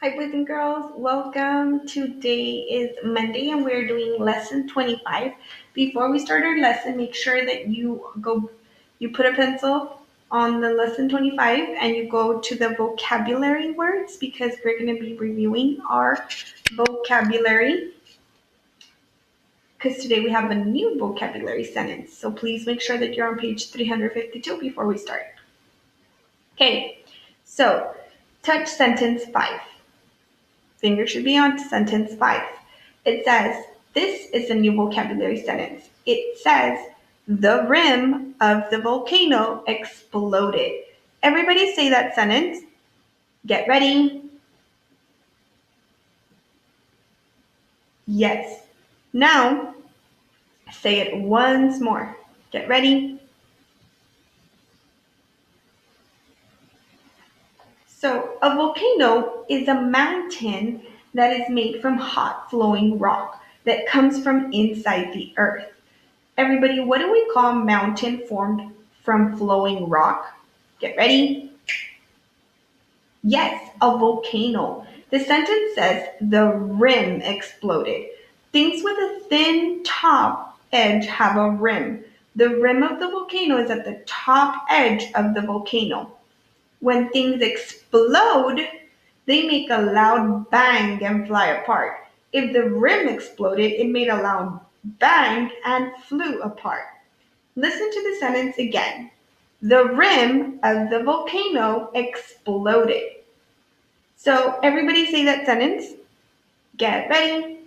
Hi, boys and girls. Welcome. Today is Monday and we're doing lesson 25. Before we start our lesson, make sure that you put a pencil on the lesson 25 and you go to the vocabulary words because we're going to be reviewing our vocabulary because today we have a new vocabulary sentence. So please make sure that you're on page 352 before we start. Okay, so touch sentence 5. Finger should be on sentence 5. It says, this is a new vocabulary sentence. It says, the rim of the volcano exploded. Everybody say that sentence. Get ready. Yes. Now, say it once more. Get ready. So, a volcano is a mountain that is made from hot flowing rock that comes from inside the earth. Everybody, what do we call a mountain formed from flowing rock? Get ready. Yes, a volcano. The sentence says the rim exploded. Things with a thin top edge have a rim. The rim of the volcano is at the top edge of the volcano. When things explode, they make a loud bang and fly apart. If the rim exploded, it made a loud bang and flew apart. Listen to the sentence again. The rim of the volcano exploded. So everybody say that sentence. Get ready.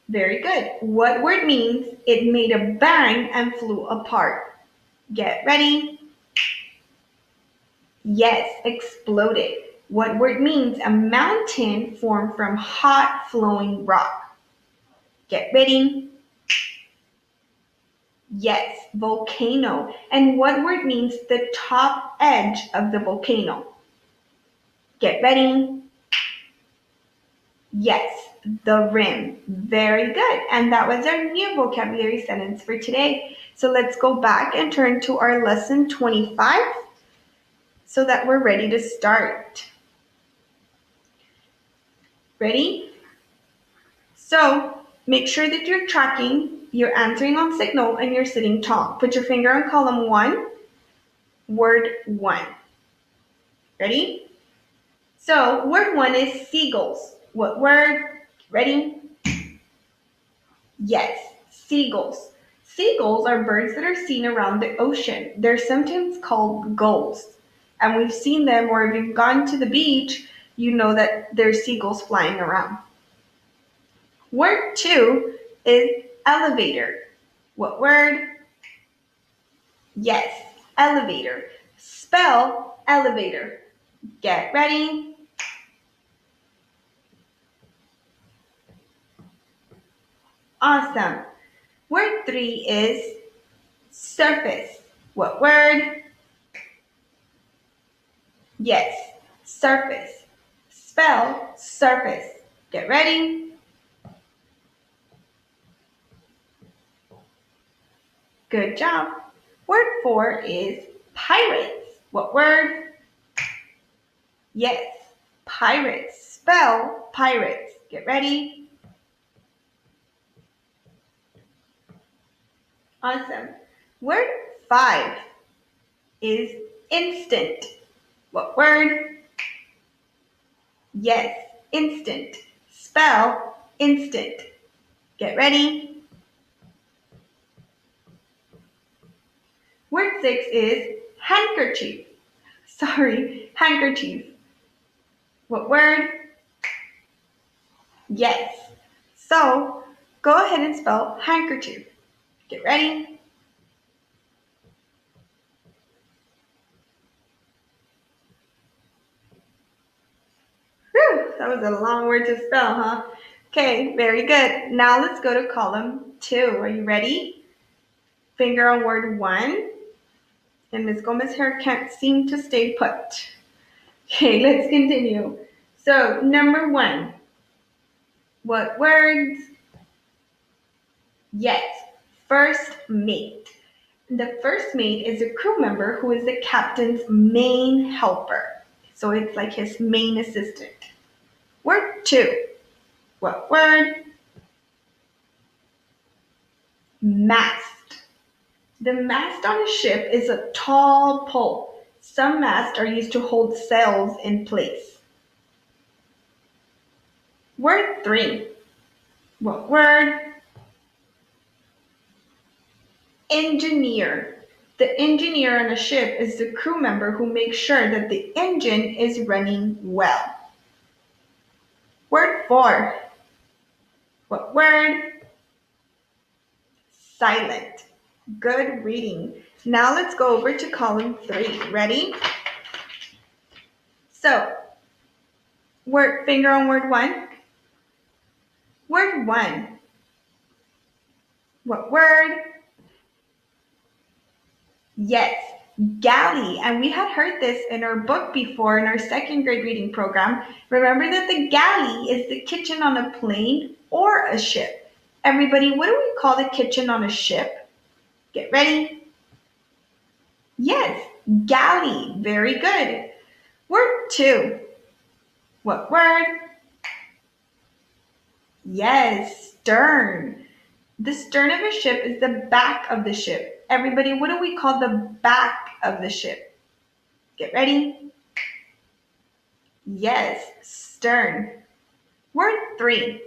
Very good. What word means it made a bang and flew apart? Get ready. Yes, exploded. What word means a mountain formed from hot flowing rock? Get ready. Yes, volcano. And what word means the top edge of the volcano? Get ready. Yes, the rim. Very good. And that was our new vocabulary sentence for today. So let's go back and turn to our lesson 25 so that we're ready to start. Ready? So make sure that you're tracking, you're answering on signal, and you're sitting tall. Put your finger on column 1, word 1. Ready? So word 1 is seagulls. What word? Ready? Yes, seagulls. Seagulls are birds that are seen around the ocean. They're sometimes called gulls. And we've seen them, or if you've gone to the beach, you know that there's seagulls flying around. Word 2 is elevator. What word? Yes, elevator. Spell elevator. Get ready. Awesome. Word 3 is surface. What word? Yes, surface. Spell surface. Get ready. Good job. Word 4 is pirates. What word? Yes, pirates. Spell pirates. Get ready. Awesome. Word 5 is instant. What word? Yes, instant. Spell instant. Get ready. Word 6 is handkerchief. Handkerchief. What word? Yes. So go ahead and spell handkerchief. Get ready. Whew, that was a long word to spell, huh? Okay, very good. Now let's go to column 2. Are you ready? Finger on word 1. And Ms. Gomez's hair can't seem to stay put. Okay, let's continue. So, number 1. What words? Yes, first mate. The first mate is a crew member who is the captain's main helper. So it's like his main assistant. Word 2. What word? Mast. The mast on a ship is a tall pole. Some masts are used to hold sails in place. Word 3. What word? Engineer. The engineer on a ship is the crew member who makes sure that the engine is running well. Word 4. What word? Silent. Good reading. Now let's go over to column 3. Ready? So, finger on word 1. Word 1. What word? Yes, galley. And we had heard this in our book before in our second grade reading program. Remember that the galley is the kitchen on a plane or a ship. Everybody, what do we call the kitchen on a ship? Get ready. Yes, galley. Very good. Word 2. What word? Yes, stern. The stern of a ship is the back of the ship. Everybody, what do we call the back of the ship? Get ready. Yes, stern. Word 3.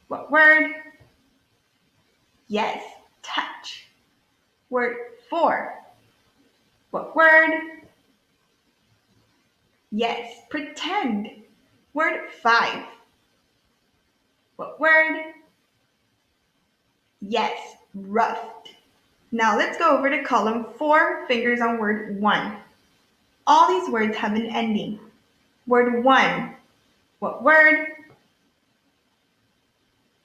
What word? Yes, touch. Word 4. What word? Yes, pretend. Word 5. What word? Yes, roughed. Now let's go over to column 4, fingers on word 1. All these words have an ending. Word 1. What word?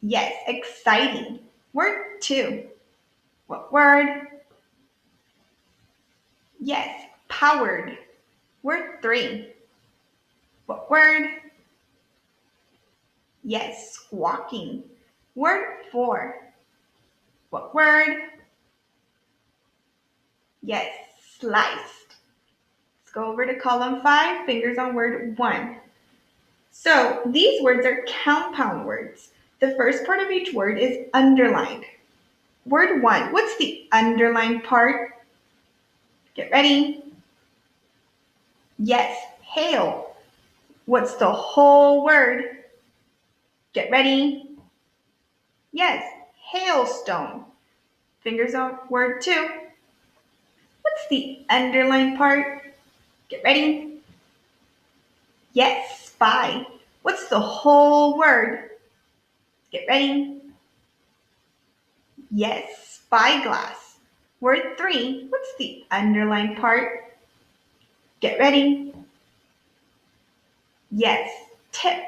Yes, exciting. Word 2. What word? Yes, powered. Word 3. What word? Yes, squawking. Word 4. What word? Yes, sliced. Let's go over to column 5, fingers on word 1. So these words are compound words. The first part of each word is underlined. Word 1, what's the underlined part? Get ready. Yes, hail. What's the whole word? Get ready. Yes, hailstone. Fingers on word 2. What's the underlined part? Get ready. Yes, spy. What's the whole word? Get ready. Yes, spyglass. Word 3. What's the underlined part? Get ready. Yes, tip.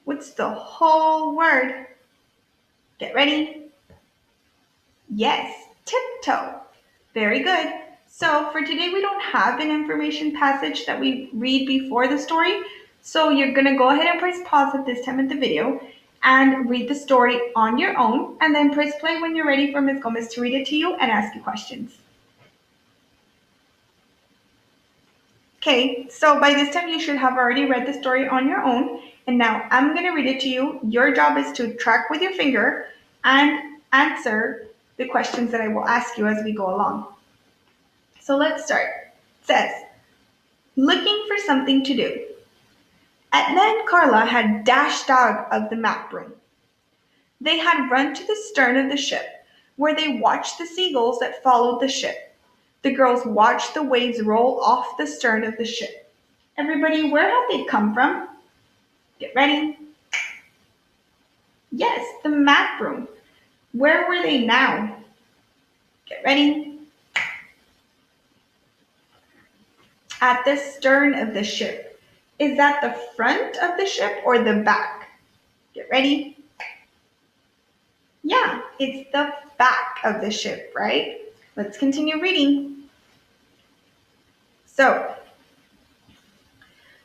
What's the whole word? Get ready. Yes, tiptoe. Very good. So for today, we don't have an information passage that we read before the story. So you're going to go ahead and press pause at this time of the video and read the story on your own. And then press play when you're ready for Ms. Gomez to read it to you and ask you questions. Okay, so by this time you should have already read the story on your own. And now I'm going to read it to you. Your job is to track with your finger and answer the questions that I will ask you as we go along. So let's start. It says, looking for something to do. Etta and Carla had dashed out of the map room. They had run to the stern of the ship, where they watched the seagulls that followed the ship. The girls watched the waves roll off the stern of the ship. Everybody, where had they come from? Get ready. Yes, the map room. Where were they now? Get ready. At the stern of the ship. Is that the front of the ship or the back? Get ready. Yeah, it's the back of the ship, right? Let's continue reading. So,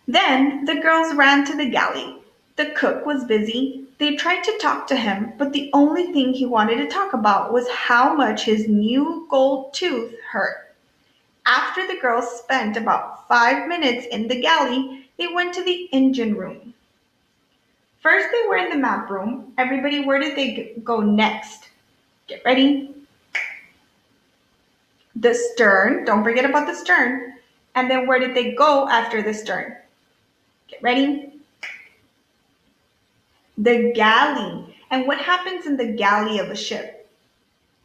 then the girls ran to the galley. The cook was busy. They tried to talk to him, but the only thing he wanted to talk about was how much his new gold tooth hurt. After the girls spent about 5 minutes in the galley, they went to the engine room. First, they were in the map room. Everybody, where did they go next? Get ready. The stern. Don't forget about the stern. And then where did they go after the stern? Get ready. The galley. And what happens in the galley of a ship?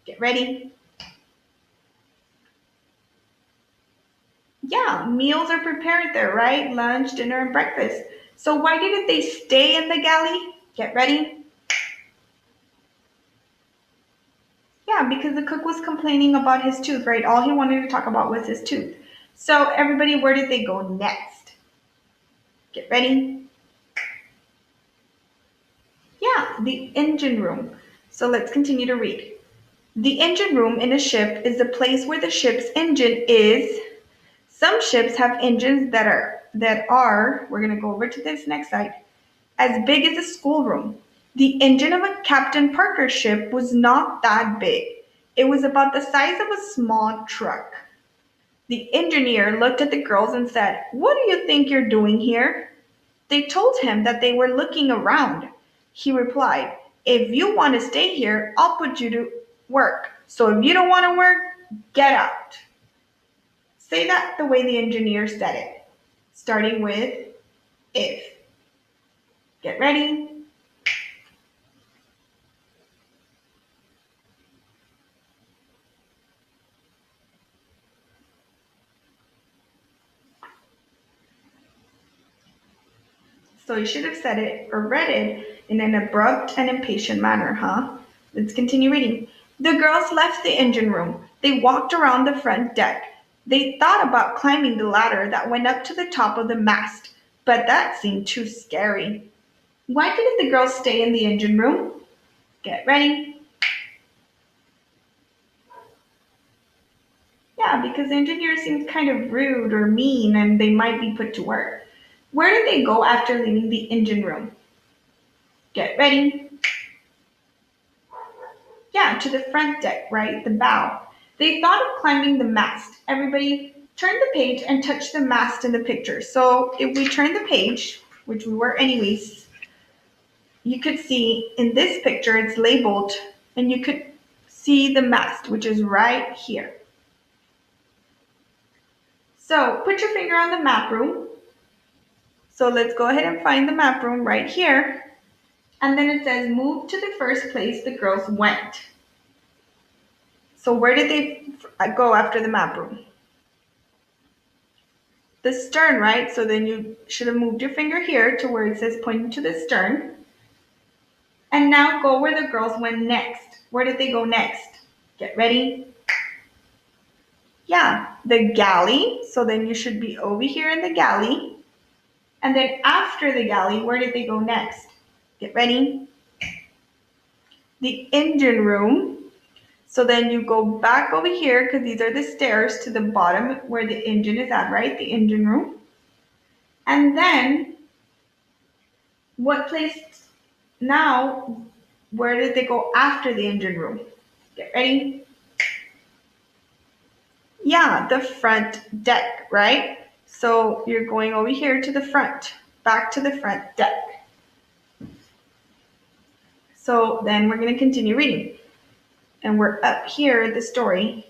Get ready. Yeah, meals are prepared there, right? Lunch, dinner, and breakfast. So why didn't they stay in the galley? Get ready. Yeah, because the cook was complaining about his tooth, right? All he wanted to talk about was his tooth. So everybody, where did they go next? Get ready. Yeah, the engine room. So let's continue to read. The engine room in a ship is the place where the ship's engine is. Some ships have engines that are, we're going to go over to this next slide, as big as a schoolroom. The engine of a Captain Parker ship was not that big. It was about the size of a small truck. The engineer looked at the girls and said, "What do you think you're doing here?" They told him that they were looking around. He replied, "If you want to stay here, I'll put you to work. So if you don't want to work, get out." Say that the way the engineer said it, starting with if. Get ready. So you should have said it or read it in an abrupt and impatient manner, huh? Let's continue reading. The girls left the engine room. They walked around the front deck. They thought about climbing the ladder that went up to the top of the mast, but that seemed too scary. Why didn't the girls stay in the engine room? Get ready. Yeah, because the engineer seems kind of rude or mean and they might be put to work. Where did they go after leaving the engine room? Get ready. Yeah, to the front deck, right? The bow. They thought of climbing the mast. Everybody turn the page and touch the mast in the picture. So if we turn the page, which we were anyways, you could see in this picture it's labeled and you could see the mast, which is right here. So put your finger on the map room. So let's go ahead and find the map room right here. And then it says move to the first place the girls went. So where did they go after the map room? The stern, right? So then you should have moved your finger here to where it says pointing to the stern. And now go where the girls went next. Where did they go next? Get ready. Yeah, the galley. So then you should be over here in the galley. And then after the galley, where did they go next? Get ready. The engine room. So then you go back over here because these are the stairs to the bottom where the engine is at, right? The engine room. And then what place now, where did they go after the engine room? Get ready. Yeah, the front deck, right? So you're going over here to the front, back to the front deck. So then we're going to continue reading. And we're up here at the story.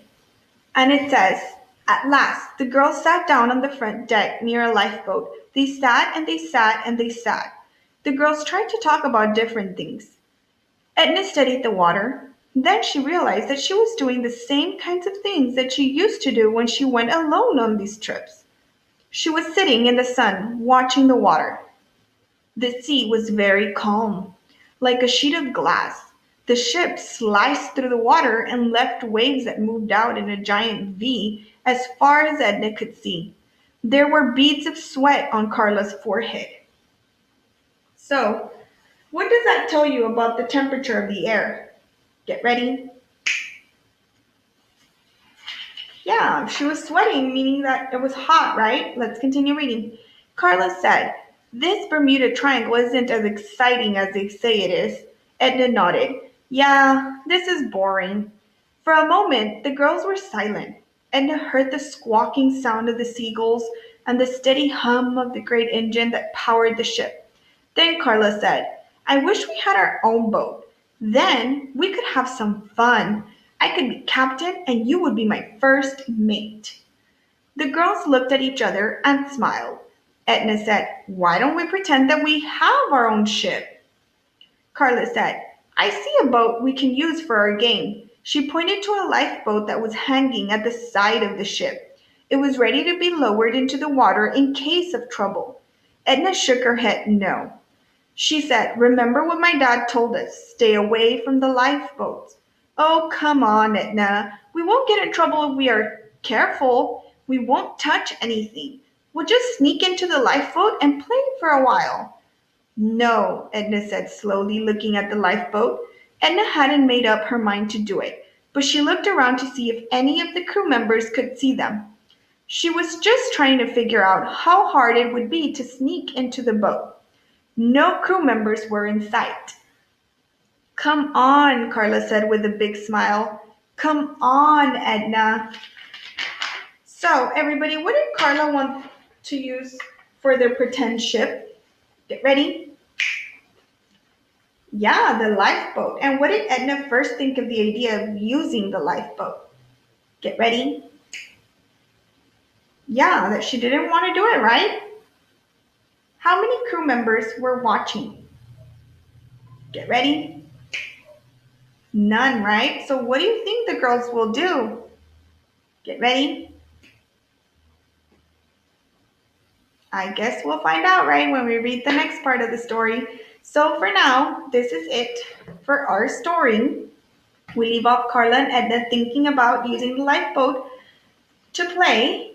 And it says, at last, the girls sat down on the front deck near a lifeboat. They sat and they sat and they sat. The girls tried to talk about different things. Edna studied the water. Then she realized that she was doing the same kinds of things that she used to do when she went alone on these trips. She was sitting in the sun, watching the water. The sea was very calm, like a sheet of glass. The ship sliced through the water and left waves that moved out in a giant V as far as Edna could see. There were beads of sweat on Carla's forehead. So, what does that tell you about the temperature of the air? Get ready. Yeah, she was sweating, meaning that it was hot, right? Let's continue reading. Carla said, "This Bermuda Triangle isn't as exciting as they say it is." Edna nodded. "Yeah, this is boring." For a moment, the girls were silent. Edna heard the squawking sound of the seagulls and the steady hum of the great engine that powered the ship. Then Carla said, I wish we had our own boat. Then we could have some fun. I could be captain and you would be my first mate. The girls looked at each other and smiled. Edna said, Why don't we pretend that we have our own ship? Carla said, I see a boat we can use for our game. She pointed to a lifeboat that was hanging at the side of the ship. It was ready to be lowered into the water in case of trouble. Edna shook her head no. She said, Remember what my dad told us. Stay away from the lifeboats. Oh, come on, Edna. We won't get in trouble if we are careful. We won't touch anything. We'll just sneak into the lifeboat and play for a while. No, Edna said slowly, looking at the lifeboat. Edna hadn't made up her mind to do it, but she looked around to see if any of the crew members could see them. She was just trying to figure out how hard it would be to sneak into the boat. No crew members were in sight. Come on, Carla said with a big smile. Come on, Edna. So, everybody, what did Carla want to use for their pretend ship? Get ready. Yeah, the lifeboat. And what did Edna first think of the idea of using the lifeboat? Get ready. Yeah, that she didn't want to do it, right? How many crew members were watching? Get ready. None, right? So what do you think the girls will do? Get ready. I guess we'll find out, right, when we read the next part of the story. So for now, this is it for our story. We leave off Carla and Edna thinking about using the lifeboat to play.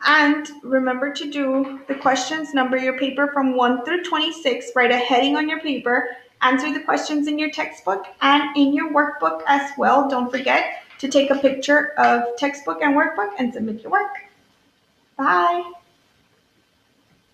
And remember to do the questions, number your paper from 1 through 26, write a heading on your paper, answer the questions in your textbook and in your workbook as well. Don't forget to take a picture of textbook and workbook and submit your work. Bye.